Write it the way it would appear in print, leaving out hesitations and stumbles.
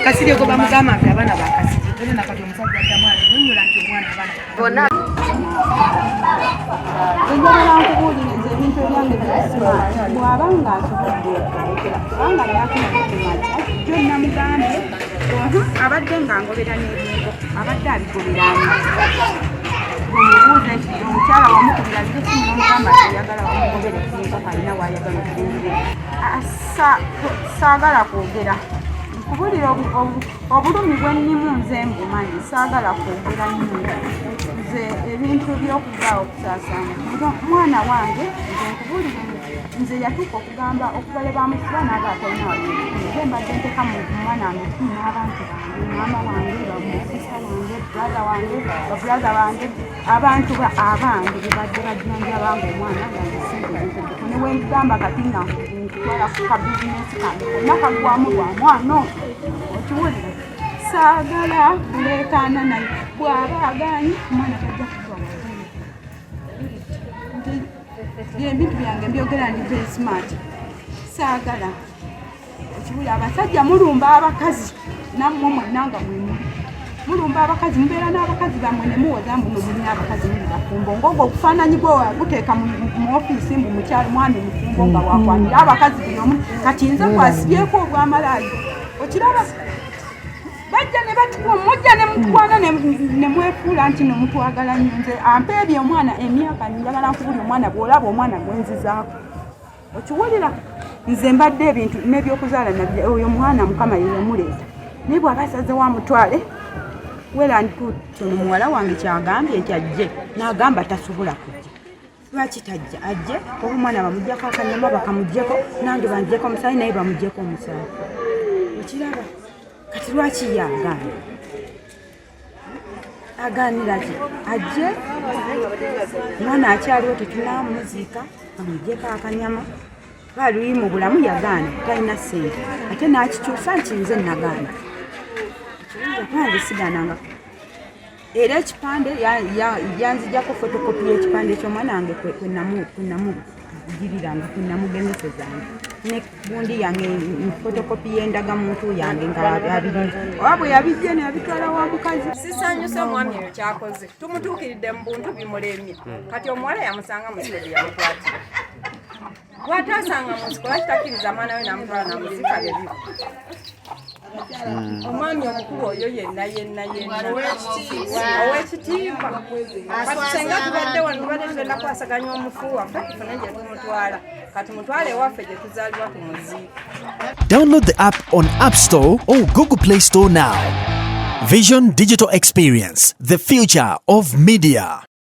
kasiri ko bamugamba nti abaana bakasiri tuli nakati omusajja atamwana nnyonnyola nti omwana abaana bonna njagala nkubuuliriza ebintu ebyange byasimaati bw'aba ng'atubudde kubanga nayakumakumaca jjo namugambye abadde ng'angobera n'ebingo abadde abigoberani omubuuza nti omukyala wamukubira zisimu n'omugamba teyagala wamugobera ekingo kalina waayagala okubulira saagala kwogera nkubulira obulumi bwennimu nze mbumanyi saagala kwogera nnyo nze ebintu by'okugaawo okusaasaanya mwana wange nze nkubulira nze yatuuka okugamba okubale bamukuba naaba atalina walinze mbadde nteka mu mwana amutu n'abantu bange maama wange bamusisa wange babulaza wange abantu abange bebadde bajjanjabanga omwana ngaesingeeko newengamba kati nkutwala kuka bizinesi kange konna kagwamu lwa mwana okiwulira saagala kuleekaana naye bw'aba agaanyi omwana tajja kuva ebintu byange mbyogera ni very smart saagala okiwulira abasajja mulumba abakazi nammwe mwennanga mwemu mulumba abakazi mubeera n'abakazi bammwe ne muwoza mbuno mulina abakazi muli bafumbo ng'ogwo okufaananyi gwe guteeka mu ofiisi mbu mukyalo mwami mufumbo nga wakwanira abakazi buli omu kati nze kwasibyeko obwamalaayi okiraba bajja ne batukuwa mujja ne mutwana ne mwefuula nti nomutwagala nnyo nze ampeebye omwana emyaka njagala nkubuli omwana bw'olaba omwana gwenzizaako okiwulira nze mbadde ebintu n'ebyokuzaala oyo mwana mukama ye yamuleeta naye bw'aba asaze wa mutwale werantutono muwala wange kyagambye nti ajje n'agamba tasobola kujja lwaki tajja ajje oba omwana bamuggyako akanyama bakamuggyeko nange bangyeko omusaayi naye bamuggyeko omusaayi okiraba kati lwaki yagaana agaanira ki ajje mwana akyaliwo tetunaamuziika bamuggyeko akanyama baaluli mu bulamu yagaana talina ssente ate n'akikyusa nti nze nagaana nange sigaananga era ekipande yanzijjako fotokopi y'ekipande ky'omwana wange kwenamugiriranga kwenamugemesezanga ne gundi yange fotokopi y'endagamuntu yange nga abiri oba bwe yabijja ne yabitwala wa mukazi sisanyuse omwami eyo kyakoze tumutuukiridde mu buntu bimulemye kati omuwala yamusanga mu kiro gyeyamutwatira bw'ataasanga mu nsiko lwaki takkiriza mwana we namutwala namuzika byebibi omwami omukulu oyo yenna ow'ekitiibwa kati senga tubadde wano tubadde tugenda kwasaganya omufu waffe tufune gye tumutwala kati mutwale ewaffe gye tuzaalibwa tumuziika. Download the app on App Store or Google Play Store now. Vision Digital Experience, the future of media.